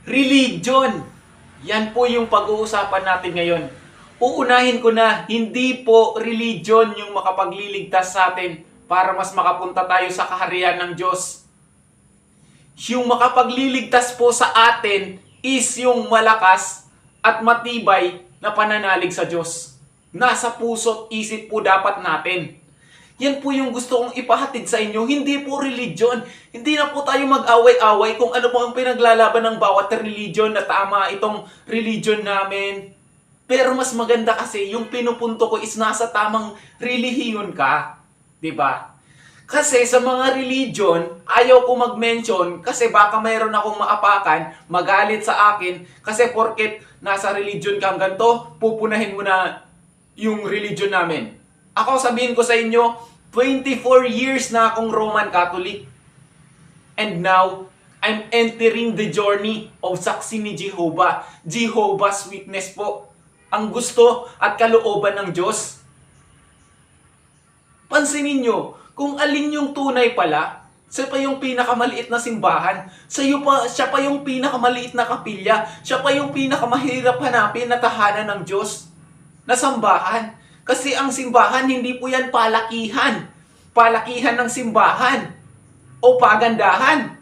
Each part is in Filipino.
Religion. Yan po yung pag-uusapan natin ngayon. Uunahin ko na, hindi po religion yung makapagliligtas sa atin para mas makapunta tayo sa kaharian ng Diyos. Yung makapagliligtas po sa atin is yung malakas at matibay na pananalig sa Diyos. Nasa puso't isip po dapat natin. Yan po yung gusto kong ipahatid sa inyo. Hindi po religion. Hindi na po tayo mag-away-away kung ano po ang pinaglalaban ng bawat religion na tama itong religion namin. Pero mas maganda kasi yung pinupunto ko is nasa tamang relihiyon ka. 'Di ba? Kasi sa mga religion, ayaw ko mag-mention kasi baka mayroon akong maapakan, magalit sa akin kasi porket nasa religion kang ganito, pupunahin mo na yung religion namin. Ako sabihin ko sa inyo, 24 years na akong Roman Catholic. And now, I'm entering the journey of saksi ni Jehovah. Jehovah's Witness po. Ang gusto at kalooban ng Diyos. Pansinin nyo, kung alin yung tunay pala, siya pa yung pinakamaliit na simbahan. Siya pa yung pinakamaliit na kapilya. Siya pa yung pinakamahirap hanapin na tahanan ng Diyos. Na sambahan. Kasi ang simbahan, hindi po yan palakihan. Palakihan ng simbahan. O pagandahan.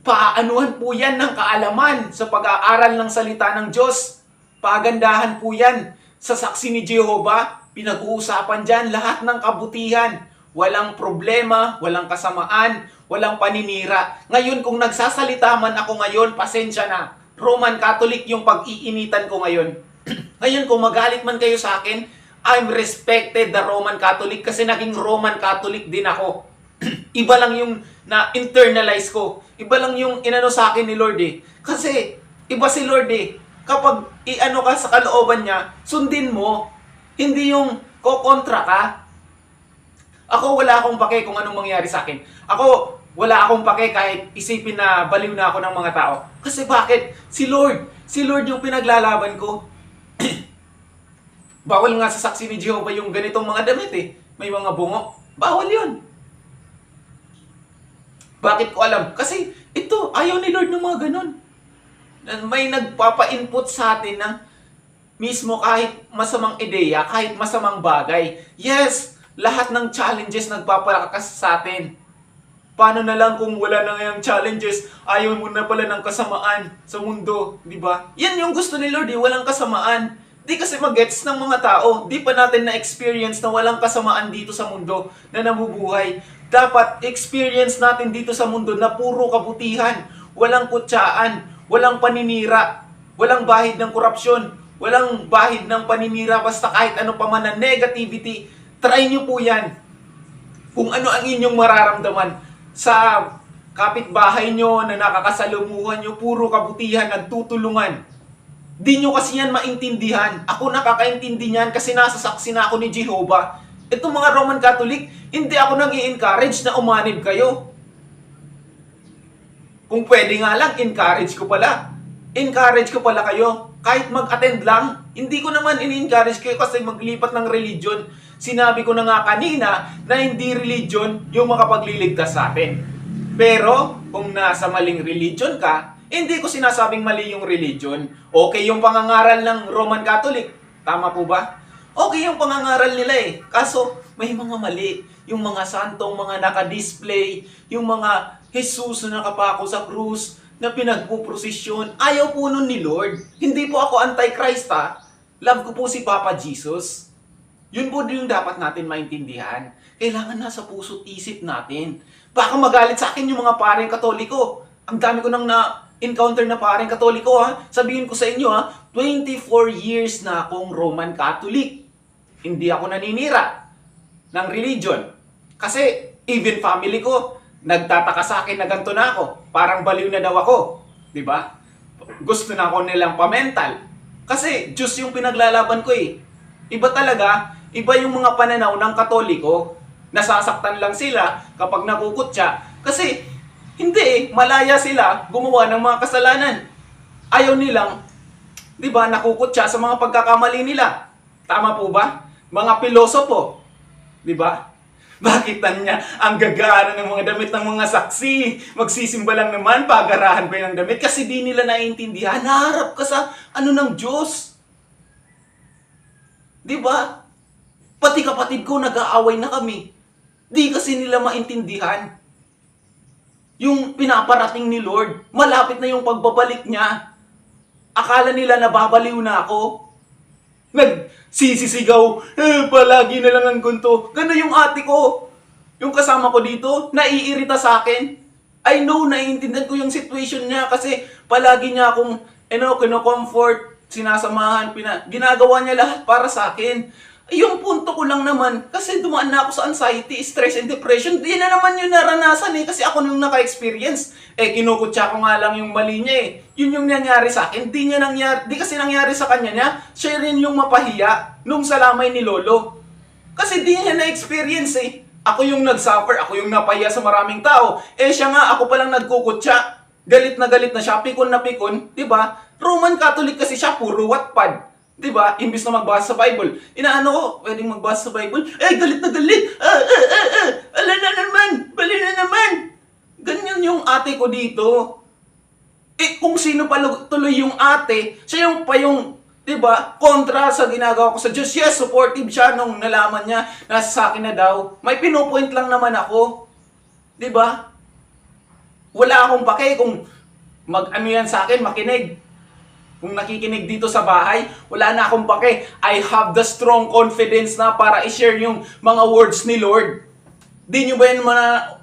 Paanuhan po yan ng kaalaman sa pag-aaral ng salita ng Diyos. Pagandahan po yan sa saksi ni Jehovah. Pinag-uusapan dyan lahat ng kabutihan. Walang problema, walang kasamaan, walang paninira. Ngayon, kung nagsasalita man ako ngayon, pasensya na. Roman Catholic yung pag-iinitan ko ngayon. Ngayon, kung magalit man kayo sa akin, I'm respected the Roman Catholic kasi naging Roman Catholic din ako. Iba lang yung na-internalize ko. Iba lang yung inano sa akin ni Lord eh. Kasi, iba si Lord eh. Kapag iano ka sa kalooban niya, sundin mo. Hindi yung kokontra ka. Ako wala akong pake kung anong mangyari sa akin. Ako wala akong pake kahit isipin na baliw na ako ng mga tao. Kasi bakit? Si Lord yung pinaglalaban ko. Bawal nga sa saksi ni Jehovah yung ganitong mga damit eh. May mga bungo. Bawal yun. Bakit ko alam? Kasi ito, ayaw ni Lord ng mga ganun. May nagpapa-input sa atin ng mismo kahit masamang ideya, kahit masamang bagay. Yes, lahat ng challenges nagpapalakas sa atin. Paano na lang kung wala na ngayong challenges, ayaw mo na pala ng kasamaan sa mundo, di ba? Yan yung gusto ni Lord eh, walang kasamaan. Di kasi magets ng mga tao, di pa natin na-experience na walang kasamaan dito sa mundo na nabubuhay. Dapat experience natin dito sa mundo na puro kabutihan, walang kutsaan, walang paninira, walang bahid ng korupsyon, walang bahid ng paninira, basta kahit ano pa man na negativity. Try nyo po yan. Kung ano ang inyong mararamdaman sa kapitbahay nyo na nakakasalumuhan nyo, puro kabutihan, nagtutulungan. Di nyo kasi yan maintindihan. Ako nakakaintindi niyan kasi nasa saksi na ako ni Jehovah. Itong mga Roman Catholic, hindi ako nag-i-encourage na umanib kayo. Kung pwede nga lang, encourage ko pala. Encourage ko pala kayo. Kahit mag-attend lang, hindi ko naman in-encourage kayo kasi maglipat ng religion. Sinabi ko na nga kanina na hindi religion yung makapagliligtas sa atin. Pero, kung nasa maling religion ka, hindi ko sinasabing mali yung religion. Okay yung pangangaral ng Roman Catholic. Tama po ba? Okay yung pangangaral nila eh. Kaso, may mga mali. Yung mga santong mga nakadisplay, yung mga Jesus na nakapako sa krus, na pinagpuprosesyon. Ayaw po nun ni Lord. Hindi po ako anti-Christ ha. Love ko po si Papa Jesus. Yun po yung dapat natin maintindihan. Kailangan nasa puso't isip natin. Baka magalit sa akin yung mga pareng Katoliko. Ang dami ko nang na-encounter na pareng Katoliko ha. Sabihin ko sa inyo ha, 24 years na akong Roman Catholic. Hindi ako naninira ng religion. Kasi even family ko, nagtataka sa akin na ganito na ako. Parang baliw na daw ako. Diba? Gusto na ako nilang pa-mental. Kasi Diyos yung pinaglalaban ko eh. Iba talaga, iba yung mga pananaw ng Katoliko. Nasasaktan lang sila kapag nakukutya. Kasi hindi eh, malaya sila gumawa ng mga kasalanan. Ayaw nilang, di ba, nakukutya sa mga pagkakamali nila. Tama po ba? Mga pilosopo, di ba? Bakit niya ang gagana ng mga damit ng mga saksi? Magsisimba lang naman, pagarahan pa ng damit kasi di nila naiintindihan. Naharap ka sa ano ng Diyos. Di ba? Pati kapatid ko nag-aaway na kami. Di kasi nila maintindihan. Yung pinaparating ni Lord, malapit na yung pagbabalik niya. Akala nila nababaliw na ako. Nagsisisigaw, palagi na lang ang gunto. Gano'n yung ate ko. Yung kasama ko dito, naiirita sa akin. I know, naiintindihan ko yung situation niya kasi palagi niya akong, kino-comfort, sinasamahan, ginagawa niya lahat para sa akin. Yung punto ko lang naman, kasi dumaan na ako sa anxiety, stress, and depression, di na naman yung naranasan kasi ako yung naka-experience. Kinukutya ko nga lang yung mali niya Yun yung nangyari sa akin, di kasi nangyari sa kanya niya, siya rin yung mapahiya nung salamay ni Lolo. Kasi di niya na-experience Ako yung nag-suffer, ako yung napahiya sa maraming tao. Siya nga, ako palang nagkukutya. Galit na siya, pikon na pikon, di ba? Roman Catholic kasi siya, puro Wattpad. Diba? Imbis na magbasa sa Bible. Inaano ko, pwedeng magbasa sa Bible. Galit na galit! Ala na naman! Bali na naman! Ganyan yung ate ko dito. Kung sino pa tuloy yung ate, siya yung pa yung, diba, kontra sa ginagawa ko sa Diyos. Yes, supportive siya nung nalaman niya na sa akin na daw. May pinupoint lang naman ako. Diba? Wala akong pake kung mag-ano yan sa akin, makinig. Kung nakikinig dito sa bahay, wala na akong pake. I have the strong confidence na para i-share yung mga words ni Lord. Di nyo ba yun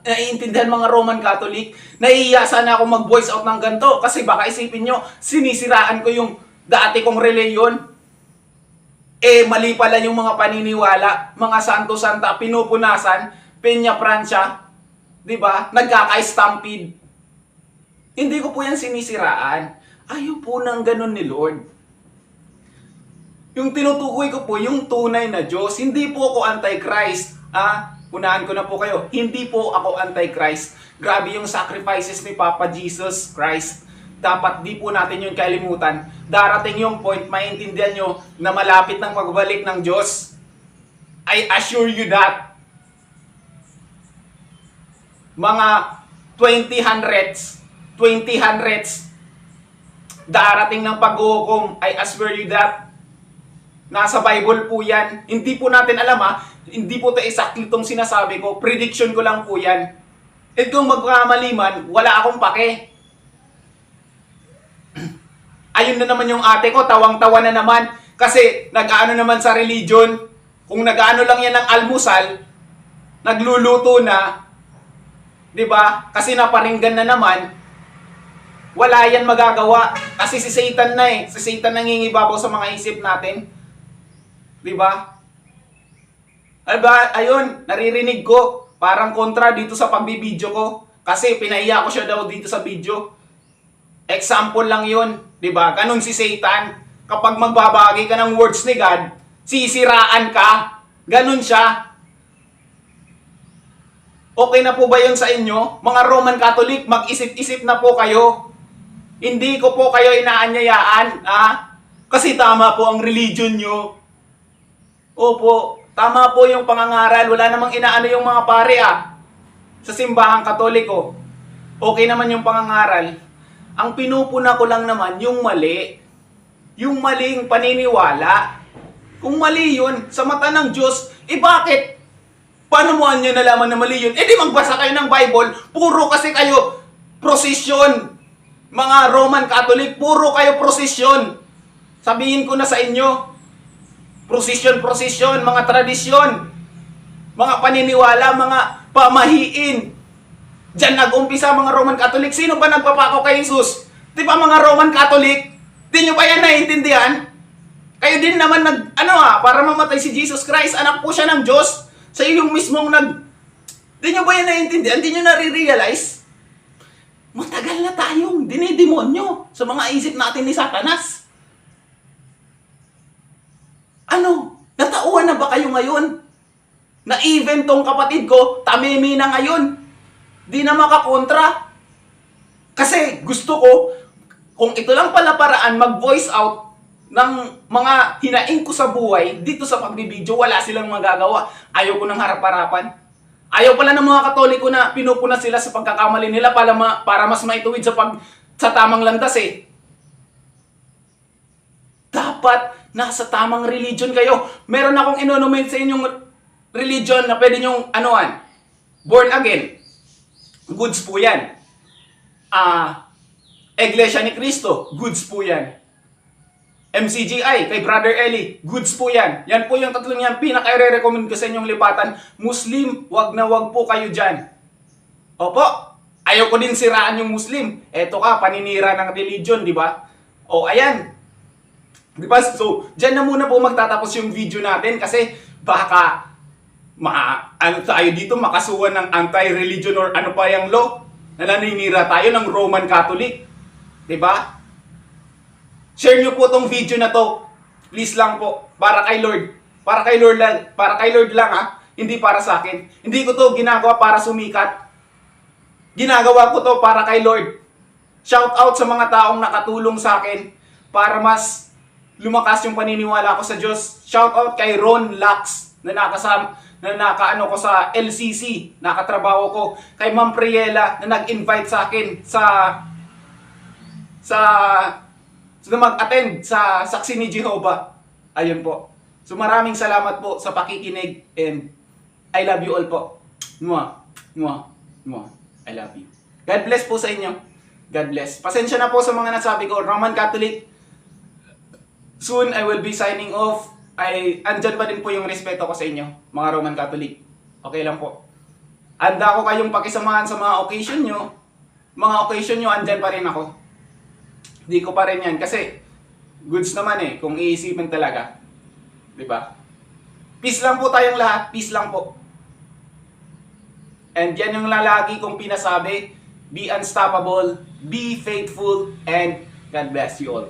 naiintindihan mga Roman Catholic? Nahihiya sana ako mag-voice out ng ganito kasi baka isipin nyo, sinisiraan ko yung dati kong reliyon. Mali pala yung mga paniniwala, mga santo-santa, pinupunasan, Peña Francia, di ba? Nagkaka-stampede. Hindi ko po yan sinisiraan. Ayaw po ng ganun ni Lord. Yung tinutukoy ko po, yung tunay na Diyos, hindi po ako anti-Christ. Unahan ko na po kayo, hindi po ako anti-Christ. Grabe yung sacrifices ni Papa Jesus Christ. Dapat di po natin yun kalimutan. Darating yung point, maintindihan nyo na malapit ng pagbalik ng Diyos. I assure you that. Mga 2000s, darating ng paghuhukom, I swear you that. Nasa Bible po yan. Hindi po natin alam hindi po ito exactly itong sinasabi ko. Prediction ko lang po yan. At kung magkamali man, wala akong pake. Ayun na naman yung ate ko, tawang-tawa na naman. Kasi nag-aano naman sa religion. Kung nag-aano lang yan ng almusal, nagluluto na, di ba? Kasi naparinggan na naman, wala yan magagawa. Kasi si Satan na Si Satan nangingibabaw sa mga isip natin. Diba? Ayun, naririnig ko. Parang kontra dito sa pagbibideo ko. Kasi pinahiya ko siya daw dito sa video. Example lang yun. Diba? Ganun si Satan. Kapag magbabagay ka ng words ni God, sisiraan ka. Ganun siya. Okay na po ba yun sa inyo? Mga Roman Catholic, mag-isip-isip na po kayo. Hindi ko po kayo inaanyayaan, Kasi tama po ang religion nyo. Opo, tama po yung pangangaral. Wala namang inaano yung mga pare, Sa simbahang Katoliko. Okay naman yung pangangaral. Ang pinupuna ko lang naman yung mali. Yung maling paniniwala. Kung mali yun, sa mata ng Diyos, bakit? Paano mo nyo nalaman na mali yun? Di magbasa kayo ng Bible. Puro kasi kayo prosesyon. Mga Roman Catholic, puro kayo prosesyon. Sabihin ko na sa inyo, prosesyon, mga tradisyon, mga paniniwala, mga pamahiin. Diyan nag-umpisa mga Roman Catholic. Sino ba nagpapako kay Jesus? Di ba mga Roman Catholic? Di nyo ba yan naiintindihan? Kayo din naman para mamatay si Jesus Christ. Anak po siya ng Diyos. Sa yung mismong Di nyo ba yan naiintindihan? Di nyo nare-realize? Matagal na tayong dinidemonyo sa mga isip natin ni Satanas. Natauhan na ba kayo ngayon? Na even tong kapatid ko, tamimi na ngayon. Di na makakontra. Kasi gusto ko, kung ito lang pala paraan mag-voice out ng mga hinaing ko sa buhay, dito sa pagbibideo, wala silang magagawa. Ayaw ko ng harap-harapan. Ayaw pala ng mga Katoliko na pinupuna sila sa pagkakamali nila para mas maituwid sa tamang landas eh. Dapat nasa tamang religion kayo. Meron akong inonominate sa inyong religion na pwede nyong anuan. Born again. Goods po yan. Iglesia ni Cristo. Goods po yan. MCGI, kay Brother Eli, goods po yan. Yan po yung tatlong yan, pinaka-recommend ko sa inyong lipatan. Muslim, wag na wag po kayo dyan. Opo, ayaw ko din siraan yung Muslim. Eto ka, paninira ng religion, di ba? O, ayan. Di ba? So, dyan na muna po magtatapos yung video natin kasi baka tayo dito makasuhan ng anti-religion or ano pa yung law na naninira tayo ng Roman Catholic. Di ba? Share nyo po tong video na to. Please lang po. Para kay Lord. Para kay Lord lang. Para kay Lord lang ha. Hindi para sa akin. Hindi ko to ginagawa para sumikat. Ginagawa ko to para kay Lord. Shout out sa mga taong nakatulong sa akin para mas lumakas yung paniniwala ko sa Diyos. Shout out kay Ron Lax na nakaano ko sa LCC, nakatrabaho ko. Kay Ma'am Priela na nag-invite sa akin na mag-attend sa Saksi ni Jehovah. Ayun po. So maraming salamat po sa pakikinig and I love you all po. Mwah, mwah, mwah. I love you. God bless po sa inyo. God bless. Pasensya na po sa mga nasabi ko. Roman Catholic, soon I will be signing off. Andyan pa din po yung respeto ko sa inyo, mga Roman Catholic. Okay lang po. Handa ko kayong pakisamahan sa mga occasion nyo. Mga occasion nyo, andyan pa rin ako. Di ko pa rin yan kasi goods naman eh kung iisipin talaga. 'Di ba? Peace lang po tayong lahat, peace lang po. And yan yung lalagi kong pinasabi, be unstoppable, be faithful, and God bless you all.